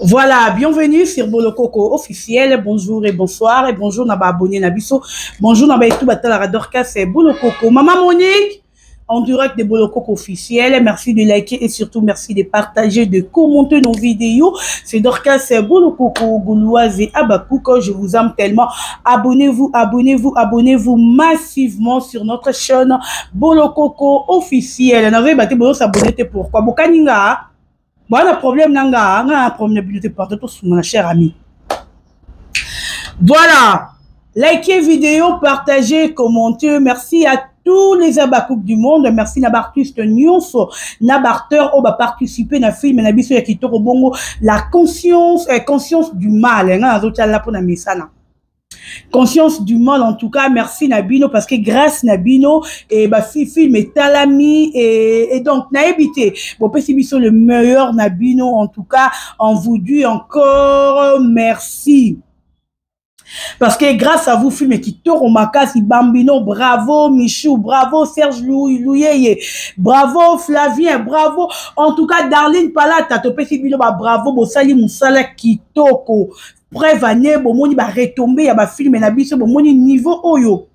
Voilà, bienvenue sur Bolokoko officiel. Bonjour et bonsoir et bonjour Naba abonné Nabiso. Bonjour Naba et tout batala Dorcas c'est Bolokoko. Maman Monique en direct de Bolokoko officiel. Merci de liker et surtout merci de partager, de commenter nos vidéos. C'est Dorcas c'est Bolokoko Gouloise et Abakouk. Je vous aime tellement. Abonnez-vous, abonnez-vous, abonnez-vous massivement sur notre chaîne Bolokoko officiel. N'avez pas de s'abonner pourquoi Bokaninga. Bon, on a un problème, on a un problème de partout, mon cher ami. Voilà. Likez vidéo, partagez, commentez. Merci à tous les abakouks du monde. Merci Nabartiste Nyonso, Nabarteur, on va participer à film, Nabiso Yakitoro Bongo, la conscience du mal. Conscience du mal, en tout cas, merci Nabino, parce que grâce Nabino, et bah, film est talami, et donc, naébité, bon, c'est le meilleur Nabino, en tout cas, on vous dit encore merci. Parce que grâce à vous, film qui tourne au Makasi, Bambino, bravo, Michou, bravo, Serge Louyeye, bravo, Flavien, bravo, en tout cas, Darlene Palata, topé Sibilo, bravo, Bossali Moussala Kitoko. Preuve année, bon, moni va retomber, ya ba film na biso, bon, moni niveau oyo.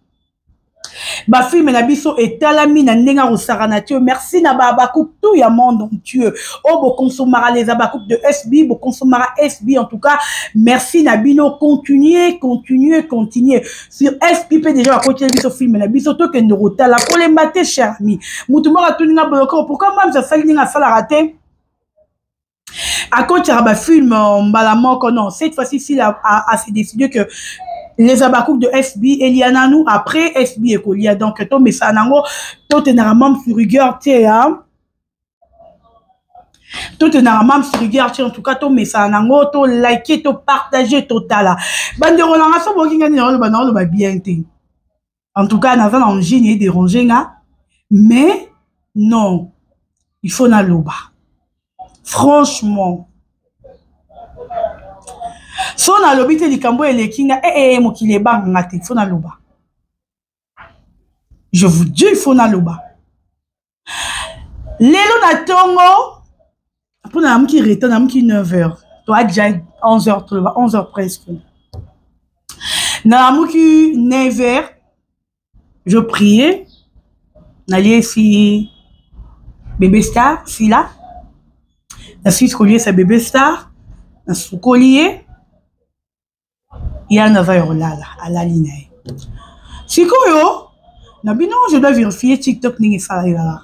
Ba film na biso et talami na ndenga rosaranatio. Merci na ba abakouk tout ya monde entier. Oh, bo consommera les abakouk de SB, bo consommera SB en tout cas. Merci Nabino, continuez, continuez, continuez. Sur SB, déjà, à continuer biso film na biso, to que nous rotala. Pour les mater, cher ami. Moutouma ratouni na boloko, pourquoi même ça fait l'ing à ça la rater? À côté de film, non, cette fois-ci, il a décidé que les abakouk de SB, il y en a nous après SB et qu'il y a donc ton message, tout est normalement sur rigueur, tout est normalement sur rigueur, en tout cas, ton message, tout liker, tout partager, total. Bande de relance, bien. En tout cas, nous avons un génie dérangé, mais non, il faut na loba. Franchement, son a lobby te likambo et kinga mo ki le bang ngate faut na loba. Je vous dis il faut na loba. Lelo na tongo pour na mki reto na mki 9h. Toi déjà 11h 11h presque. Na mki 9h je priais n'allez si bébé star si là. Na Suisse collier sa bébé star, na sous collier, il y a 9h là, à la ligne. Si quoi, je dois vérifier TikTok n'est pas là.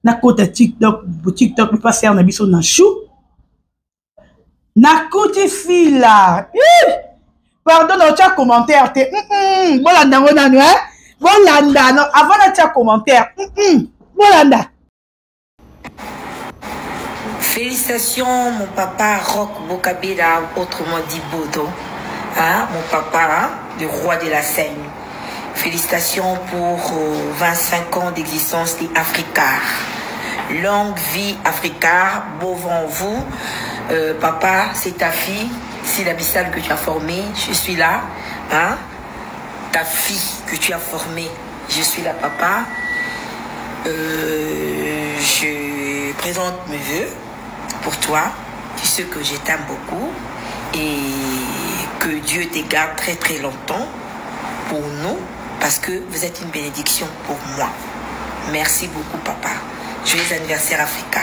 Na côté TikTok, TikTok pas faire na biso na chou. Na côté fil là. Pardon, dans le commentaire, t'es bolanda ngona no hein? Bolanda non, avant le commentaire. Bolanda. Félicitations, mon papa Roch Bokabela, autrement dit Bodo, hein, mon papa, le roi de la scène. Félicitations pour 25 ans d'existence des Africars. Longue vie Africars, beau vent vous. Papa, c'est ta fille, c'est l'abyssale que tu as formée, je suis là. Hein? Ta fille que tu as formée, je suis là, papa. Je présente mes vœux. Pour toi, tu sais que je t'aime beaucoup et que Dieu te garde très très longtemps pour nous parce que vous êtes une bénédiction pour moi. Merci beaucoup papa. Joyeux anniversaire Africa.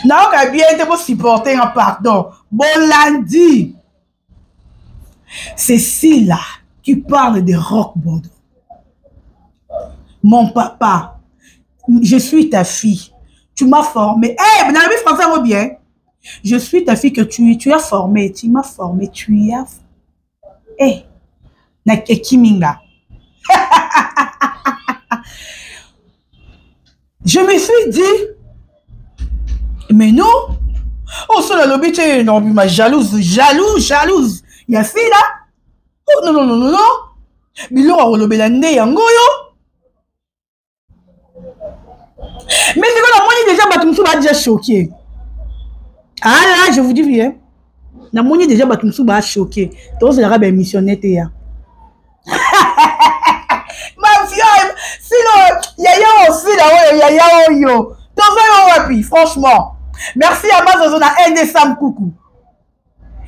Non, bien te pour supporter un pardon. Bolandi. C'est Silla qui parle de Roch Bodo. Mon papa, je suis ta fille. Tu m'as formé. Eh, dans la vie française, va bien. Je suis ta fille que tu as formée. Tu m'as formé. Tu as. Eh, na Kiminga. Je me suis dit, mais non. Oh, sur le lobby, tu es ma jalouse. Jalouse. Il y a fille là. Oh, non. Mais là, on a lobby la nez, yangoyo. Mais c'est que la moitié déjà Batumsou va déjà choqué. Ah là, je vous dis bien. La moitié déjà Batumsou va choqué. Donc c'est la rabe missionnette ya. Ma fille, sinon yaya aussi là, yaya yo. Franchement. Merci à ma zone à ND Sam Coucou.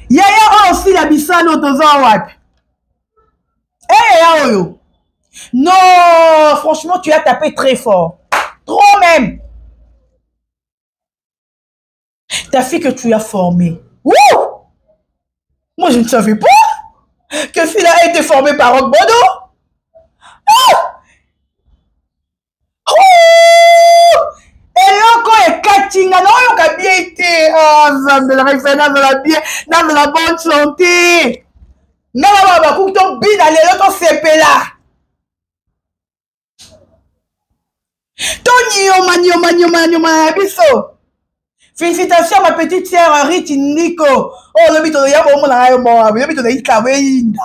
Yaya aussi la bisano toza wapi. Eh yaya oyo. Non, franchement tu as tapé très fort. Trop même. Ta fille que tu as formée. Ouh! Moi je ne savais pas que fille a été formée par Rock Bodo. Ah! Oh! Eloko ekatinga na oyo ka bien été. Ah, Zambela refena de la bien, dans la bonne santé. Na ba ku to bina lelo to sepela. To nyoma biso. Félicitations ma petite sœur Riti Nico. Oh le bito ya bo mo na yo mo, le bito na ikawe inda.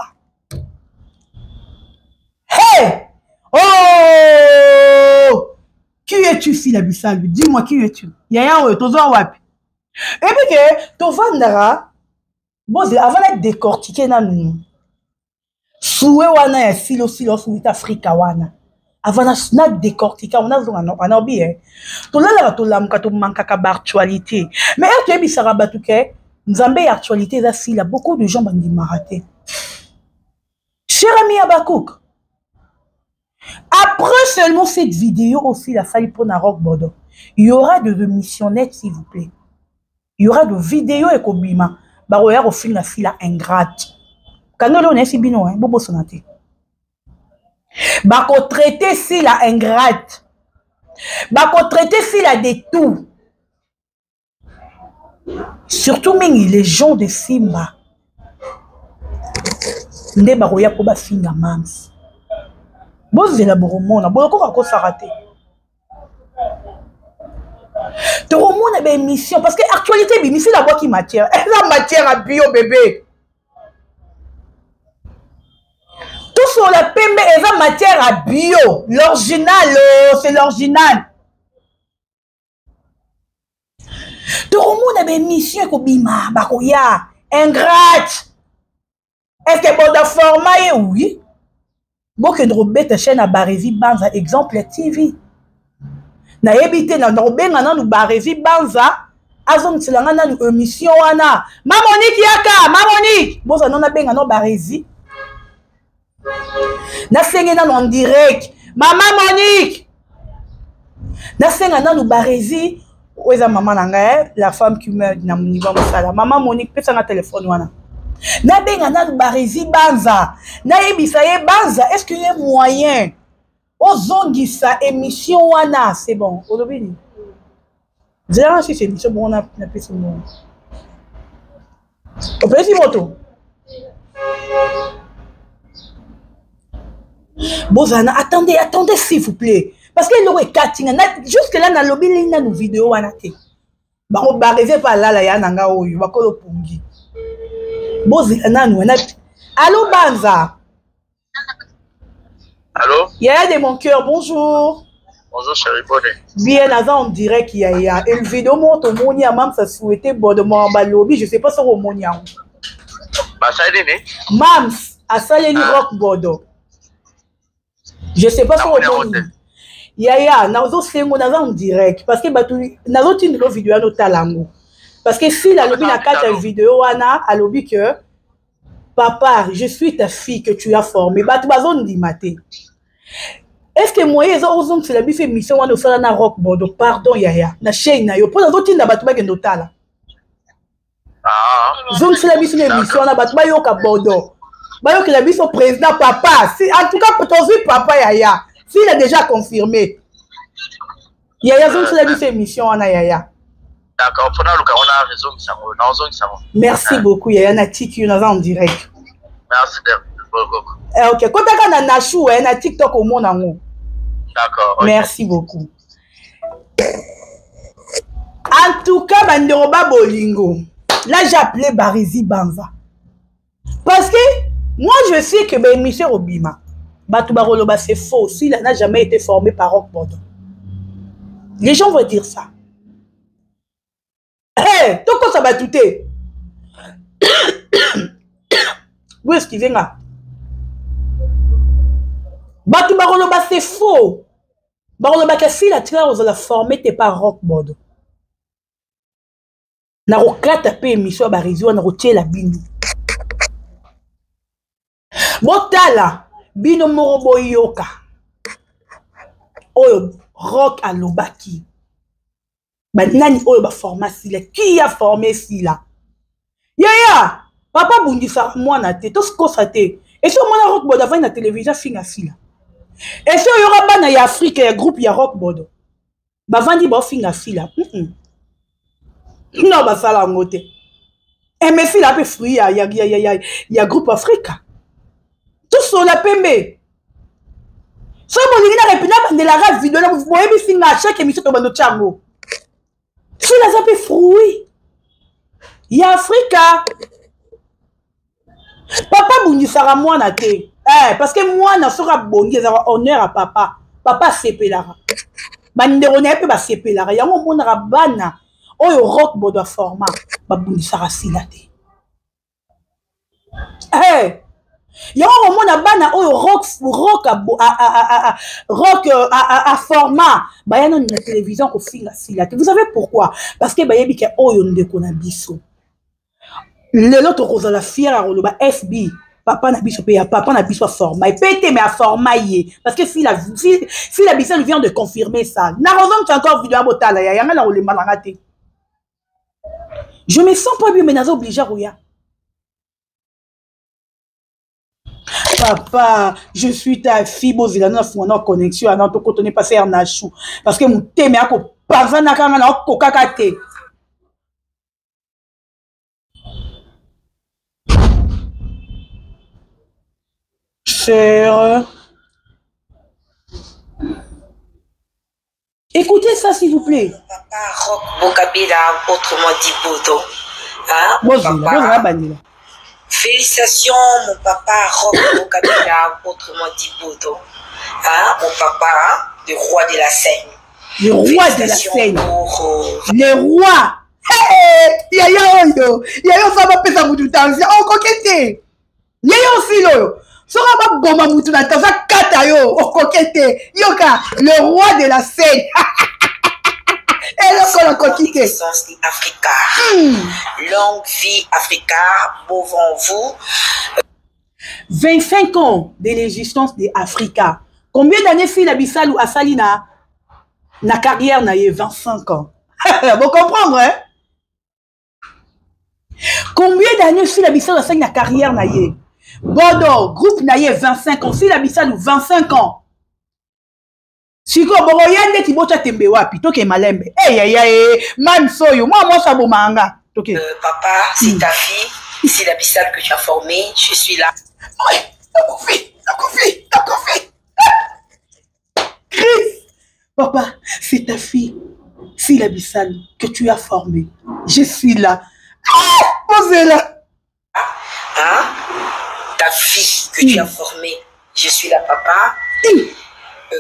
Hey! Oh! Qui es-tu, fille la Bissalu? Dis-moi qui es-tu? Yaya oyo tozo wapi? Et puis que to vandara bon avant d'être décortiqué na nous. Soué wana ya silo souit Afrika wana. Avant na décortiqué on a on bien. To la to lamuka to manka ka actualité. Mais tu es bisara batuke Nzambe actualité za sila beaucoup de gens bandi maraté. Cher ami Abakouk. Après seulement cette vidéo aussi, la salle pour Rock Bodo, il y aura de missionnettes, s'il vous plaît. Il y aura de vidéos et kobima. Baroya au film la fille ingrate. Quand on est si bino, hein, bobo sonate. Bako traiter si la ingrate. Bako traiter si la de tout. Surtout les gens de Simba. Nde baroya ko ba finga mams. Vous élaborez mon beaucoup à cause raté. Tu remontes une émission parce que actualité c'est la voix qui matière. Elle a matière à bio bébé. Tout sur la PMB elle a matière à bio. L'original, c'est l'original. Tu remontes une émission comme bima bakoya ingrate. Est-ce que bon de format oui? Bon que Robert chaîne à Barévi Banza exemple TV. Na ebité na Robert na nu Barévi Banza azong tilanga na émission wana. Mamonique yaka, Mamonique. Bon ça non na benga no Barévi. Na senga na en direct. Maman Monique. Na senga na nu Barévi. Oza maman nanga la femme qui meurt na niveau mosala. Maman Monique pesa na téléphone wana. Na benga na Barévi Banza na ebisa ye Banza est-ce qu'il y a moyen ozongi sa émission wana c'est bon odobini déjà si c'est émission bon on a plus monde on peut dire moto bozana attendez s'il vous plaît parce que le cutting jusque là na lobby na nos vidéos wana te ba on Barévi pa la ya nanga oyo bakolo pungi. Allô Banza. Allô? Yaya de mon cœur, bonjour. Bonjour chérie, bonne. Bien avant on dirait qu'il y a une vidéo monte au moni à mam ça souhaitait bon de mon balobi, je sais pas sur au moni à. Bah ça est né. Mams à Saleni Rock Bodo. Je sais pas sur au moni. Yaya nazo sengo nazo en direct parce que batu nazo tindelo vidéo no talango. Parce que si la lobby na carte vidéo wana a lobby que papa je suis ta fille que tu as formée batu bazon di maté. Est-ce que moi ils ont fait la bifé mission wana osala na Rock Bodo pardon yaya na chaîne na yo pour nazo tinda batu ba kendo tala. Ah. Zone fait la mission na batu ba yo ka Bodo. Ba yo que la mission président papa si en tout cas pour ton papa yaya s'il a déjà confirmé. Yaya zone fait la mission wana yaya. D'accord, pour nous, on a raison, ça va. Merci beaucoup, Yaya Natiki, on a en direct. Merci beaucoup. Ok, quand tu as Nachou, na TikTok au monde en haut. D'accord. Merci beaucoup. En tout cas, Bandoroba Bolingo, là j'ai appelé Barévi Banza. Parce que moi je sais que M. Obima, Batoubaroloba c'est faux, s'il n'a jamais été formé par Rock Bodo. Les gens vont dire ça. Hey, tout ça va tout est. Où est-ce qu'il vient? Batu Baroloba c'est faux. Baroloba que si la tirage la formé t'es pas Rock Bodo. nakokata pe émission ya baréseau nakotiela bino botala bino moko boyoka oyo rock alobaki banani oyo baforma sila qui a formé sila yaya papa bundisaka mwana te tosikosa te esi omona rock bodo avandi na télévision finga sila esi oyoka bana ya afrique ya groupe ya rock bodo bavandi baofinga sila no basala yango te eme sila mpe fruit ya groupe afrika tosola pembe so bolingi na repina bandelaka video na boyebisinga a chaque émission to bando tiango sila aza mpe fruit ya afrika papa bundisaka mwana te parce que mwana soki abongi ezaka honneur ya papa papa asepelaka bandeko na ye mpe basepelaka yango omonaka bana oyo rock bodo aforma babundisaka sila te yango komona bana oyo rock aforma baya nani na télévision kofinga sila te vous savez pourquoi parce que bayebi ke oyo ndeko na biso lelo tokozala fier ya koloba fb papa na biso pe ya papa na biso aforma epe te me aforma ye parce que si la biso vient de confirmer ça na raison que encore vidéo botala ya yanga na kolemba nanga te je me sens pas bien mais naza obligé roya papa je suis ta fille bozila na fona connexion na to koto ne passer na chou parce que mon teme ako pazana kanga na kokaka te cher. Écoutez ça s'il vous plaît. Papa Rock Bokabila, autrement dit Bodo. Hein, félicitations mon papa Rock Bokabila, autrement dit Bodo. Hein, mon papa, le roi de la scène. Le roi de la scène. Le roi. Yaya oyo. Yaya ça va pesa mutu tanzia. Oh kokete. Yaya aussi lo. Sora ba bomba mutu na tanzia kata yo. Oh kokete. Yoka, le roi de la scène. Et le la kokite. Africa. Longue vie Africa. Beau vent vous. 25 ans de l'existence de Africa. Combien d'années Fila Bissalou a sali na carrière na 25 ans. Vous comprenez, hein? Combien d'années Fila Bissalou a sali na carrière na ye? Bodo, groupe na ye 25 ans. Fila Bissalou 25 ans. Siko boroyande ki bocha tembe wapi toke malembe. Man soyo, moi sabo manga. Okay. Papa, c'est ta fille, c'est la Bissal que tu as formée, je suis là. Oui, t'as confié. Chris, papa, c'est ta fille, c'est la Bissal que tu as formée. Je suis là. Posez là. Hein? Ta fille que tu as formée, je suis là, papa. Je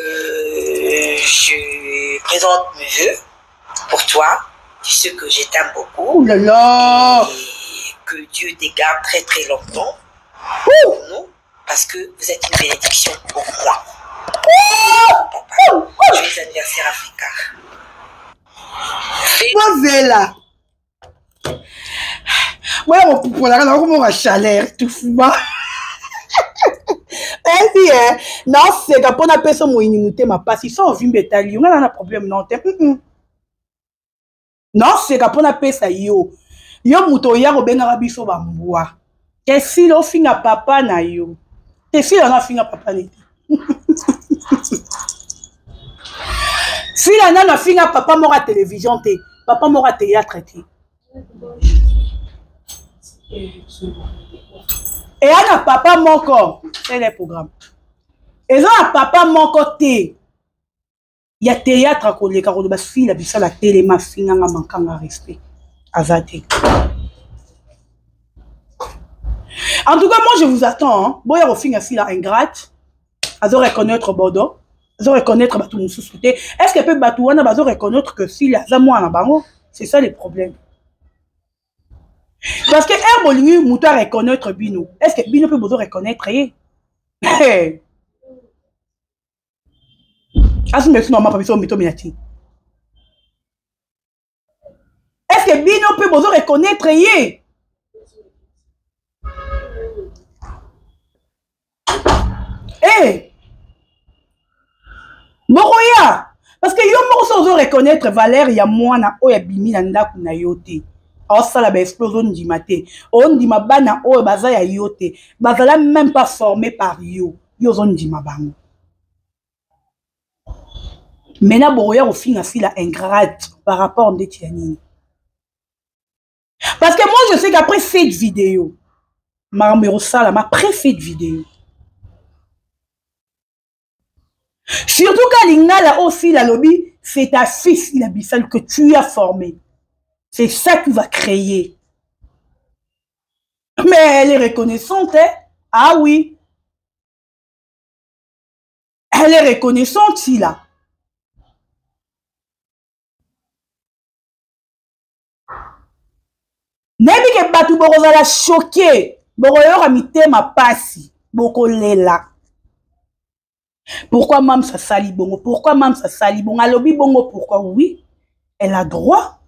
présente mes vœux pour toi. Tu sais que je t'aime beaucoup. Oh là là! Et que Dieu te garde très très longtemps pour nous, parce que vous êtes une bénédiction pour moi. Papa, joyeux anniversaire Africa. Posez là. Ouais, on peut la regarder comme un chaleur, tout fou. Non, c'est quand on appelle ça mon inimité, ma passe. Ils sont venus bétali. On a un problème, non? Non, c'est quand on appelle ça yo. Yo muto ya ko benga biso ba mboa. Ke si lo finga papa na yo. Ke si la na finga papa ni. Si la na finga papa mora télévision te, papa mora théâtre te. Et ana papa moko, c'est le programme. Et ça papa moko te. Il y a théâtre à côté, car on doit faire la bise à la télé, ma fille n'a manquant à respect. Azate. En tout cas, moi je vous attends. Hein. Bon, il y a au fin la ingrate. Azo reconnaître Bordeaux. Azo reconnaître Batou Moussouté. Est-ce qu'elle peut Batouana Bazo reconnaître que s'il y a Zamoua en bango? C'est ça le problème. Parce que Herbolini Mouta reconnaître Bino. Est-ce que Bino peut vous reconnaître? Hey. Est-ce que Bino peut vous reconnaître. Eh, Boroya, parce que yo mo so reconnaître Valère ya mwana o ya bimi na ndaku na yote. O sala ba explosion di maté. On di mabana o baza ya yote. Bazala même pas formé par yo. Yo zon di mabango. Maintenant Boroya au fin asi la ingrate par rapport à Ndetianini. Parce que moi je sais qu'après cette vidéo, ma après cette vidéo. Surtout quand l'ingala aussi la lobby, c'est ta fille la bissale que tu as formée. C'est ça que tu vas créer. Mais elle est reconnaissante, hein? Ah oui. Elle est reconnaissante, si là. Nebi ke batu boroza la choqué. Boroyo ramite ma passi. Boko lela. Pourquoi mam ça sali bongo? Pourquoi mam ça sali bongo? Alobi bongo pourquoi? Oui. Elle a droit.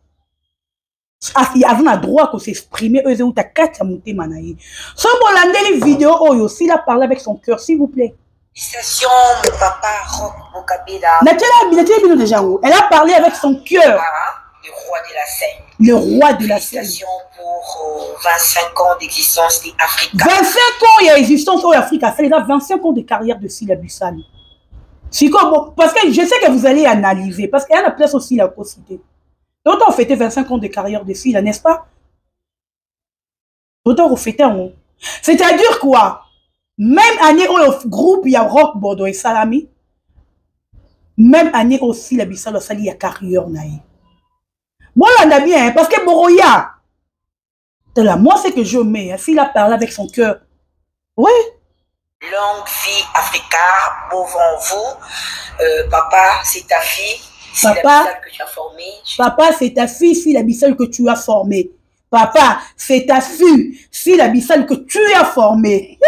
Il a droit qu'on s'exprime. Eux ou ta katia monté manaï. Sans bon l'andeli vidéo oyo. S'il a parlé avec son cœur, s'il vous plaît. Félicitations, mon papa Rock Bokabeda. Elle a parlé avec son cœur. Le roi de la scène. Le roi de la scène. Félicitations pour 25 ans d'existence d'Africa. 25 ans il y a existence au Africa. Ça les a 25 ans de carrière de Sila Bussali. Bon, parce que je sais que vous allez analyser. Parce qu'il y a la place aussi la cité. Donc on fêtait 25 ans de carrière de Sila, n'est-ce pas? Donc on fêtait un. C'est-à-dire quoi? Même année où le groupe il y a Rock Bordeaux et Salami. Même année aussi la Bissalo Sali il y a carrière naïe. Bon, on a bien, hein, parce que Boroya, moi, c'est que je mets, hein, s'il a parlé avec son cœur. Oui. Longue vie Africa, beau vent vous. Papa, c'est ta fille, c'est la Bissale que tu as formée. Papa, c'est ta fille, c'est la Bissale que tu as formée. Papa, c'est ta fille, c'est la Bissale que tu as formée.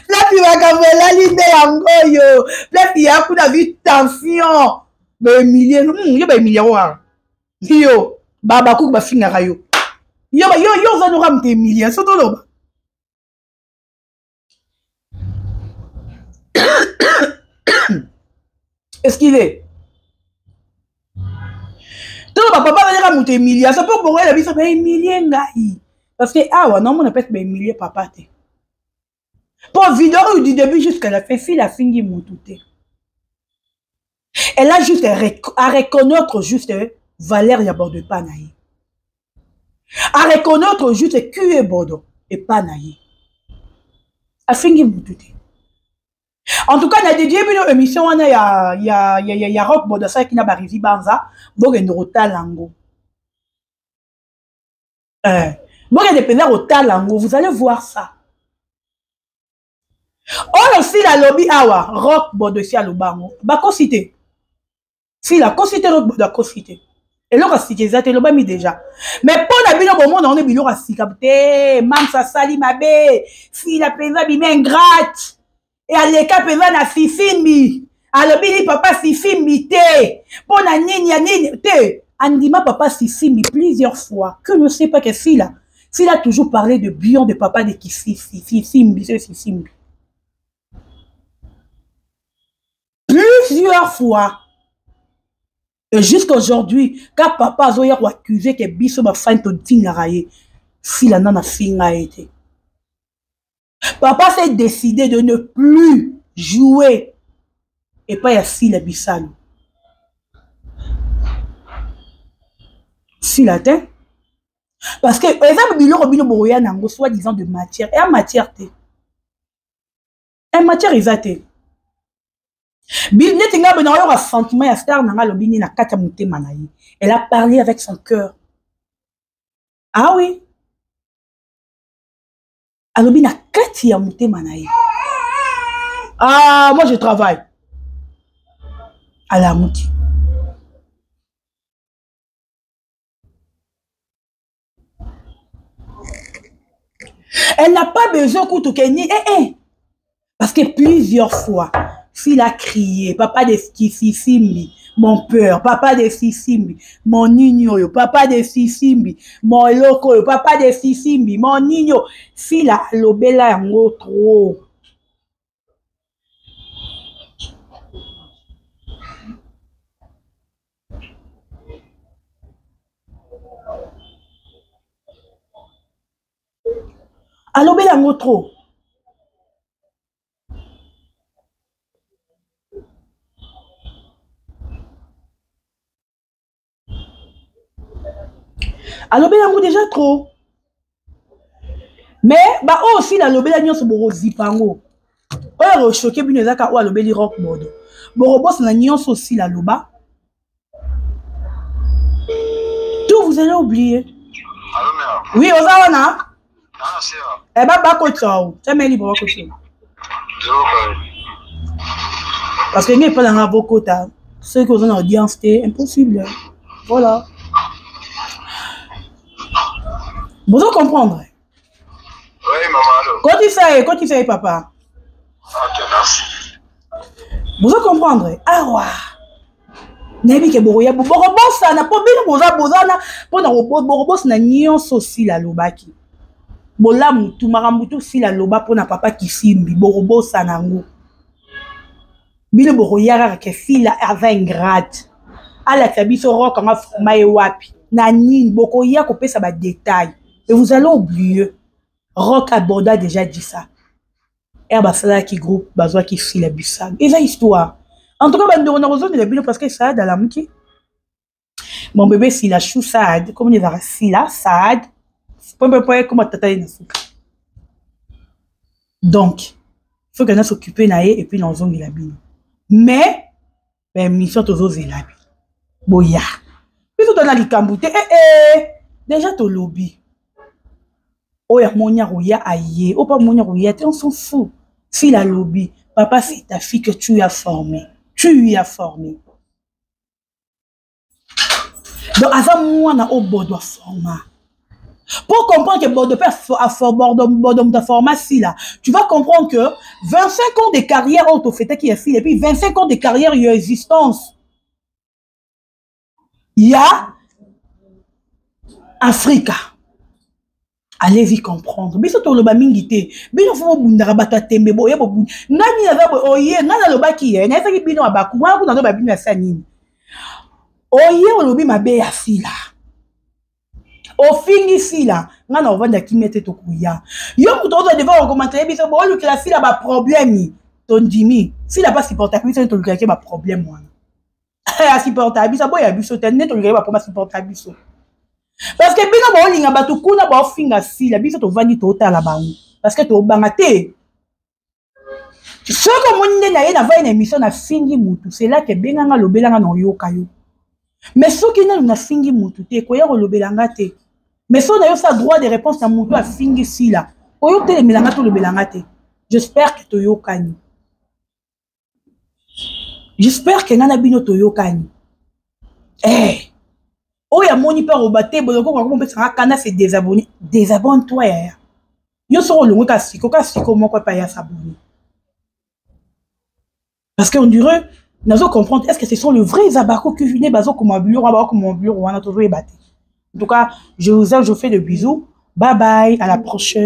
Là, tu vas gagner la ligne de Yangoyo. Là, tu as coup d'avis tension. Ben, milliers, il y a des milliards. Yo, baba kou ba finga rayo. Yo za no ram te millions so to lo. Esquiver. To papa va dire ram te millions, ça peut boire la biso ba millions ngai. Parce que ah non on appelle ba millions papa te. Pour vidéo du début jusqu'à la fin, fille la fingi moutouté. Elle a juste à reconnaître juste Valère ya Bordeaux et pas naïe. À reconnaître juste qui est Bordeaux et pas naïe. A fingi moutouté. En tout cas, na dédié une émission on a ya Rock Bordeaux ça qui n'a pas réussi banza, donc en rotalango. Bon il dépend rotalango, vous allez voir ça. On aussi la lobby awa Rock Bordeaux si à Lubango. Ba cité. Si la cité Rock Bordeaux cité. Et là, c'est exact, le bami déjà. Mais pour la bino bon monde, on est bilo à sikapte, mam sa sali mabe, si la pesa bime ingrate, et à l'éca pesa na sifimbi, à l'obili papa sifimbi te, pour na nini te, andima papa sifimbi plusieurs fois, que ne sait pas que s'il a toujours parlé de bion de papa de qui sifimbi, c'est sifimbi. Plusieurs fois. Et jusqu'à aujourd'hui, quand papa a accusé que Bisso m'a fait un tingaraye, si la nana finga été. Papa s'est décidé de ne plus jouer et pas si la Bissalo. Si la terre. Parce que, par exemple, Bilo Bino Boroya Nango, soi-disant de matière, et en matière, en matière, ils ont elle a parlé avec son cœur. Ah oui. Alobina kati ya mute manaï. Ah, moi je travaille. À la mouti. Elle n'a pas besoin qu'on te kenye. Parce que plusieurs fois, s'il a crié, papa de Simbi, mon père, papa de Sisimbi, mon nino, papa de Sisimbi, mon loko, papa de Sisimbi, mon nino. Si la lobela yango trop. Alobela yango trop. Alobela yango déjà trop. Mais bah aussi la lobela nyonso boro zipango. Oyo choqué bino ezaka o alobeli rock bodo. Boro boss na nyonso aussi la loba. Tout vous allez oublier. Allô, mère. Oui, ozawana. Ah, c'est vrai. Eh bah bako tchao. Tu m'as libre bako tchao. Parce que n'y a pas dans la bocota. Ceux qui ont une audience, c'est impossible. Voilà. Vous allez comprendre. Oui, maman, allô. Quand tu sais, papa. Ok, merci. Vous allez comprendre. Ah, ouais. Nebi ke boroya borobosa na po bino boza bozana po na borobosa na nyonso si la lobaki. Bola mutu marambutu si la loba po na papa Kisimbi borobosa nango. Bino boroya ke fila ava ingrate. Ala kabiso roka nga forma e wapi. Na nini bokoya ko pesa ba détail. Et vous allez oublier. Rock Aborda a déjà dit ça. Herba Sala qui groupe bazwa qui fila bisag. Et ça histoire. En tout cas, on a besoin de la parce que Saad a la mouki. Mon bébé, s'il a chou Saad, comme il a Sila, Saad, comment tata est donc, il faut qu'on s'occupe et puis nous avons la bine. Mais, mission toujours la bine. Boya. Puis tout dans la likambouté, déjà ton lobby. Oh, ya monia rouya aïe, oh, pas monia rouya, on s'en fout. Si la lobby, papa, c'est ta fille que tu as formée. Tu lui as formé. Donc, avant moi, on a au bord de format. Pour comprendre que bord de format, si là, tu vas comprendre que 25 ans de carrière au fait qui est fille, et puis 25 ans de carrière, il y a existence. Il y a Africa. Allez-y comprendre. Biso to loba mingité. Bino fo bundara bato tembe boye bo bun. Nani ava oye nana loba ki ye. Na saki bino abaku. Wa ku na loba bino ya nini. Oye olobi mabe ya fila. O fingi fila. Ngana ovanda ki mete to kuya. Yo ku to devant on commenter biso bo lu ki la fila ba problème. Ton dimi. Fila pas supportable biso to lu ki ba problème wana. A supportable biso boya biso tenne to lu ki ba problème supportable biso. Parce que bino ba olinga batu kuna ba ofinga sila biso to vandi to tala bango parce que to banga te ce que monde na ye na va une émission na fingi mutu c'est là que benganga lobelanga na yoka yo mais ce qui na fingi mutu te ko ya lobelanga te mais so na yo sa droit de réponse na mutu a fingi sila ko yo te melanga to lobelanga te j'espère que to yokani j'espère que ngana bino to yokani oh, il y a mon hyper au bâté, bon, on peut se racana, c'est désabonner. Désabonne-toi, ya. Yo soro le mot cassico, mon quoi pas ya s'abonner. Parce qu'on dirait, nous allons comprendre, est-ce que ce sont les vrais abacos que je n'ai pas comme un bureau, on a toujours battu. En tout cas, je vous aime, je vous fais de bisous. Bye bye, à la prochaine.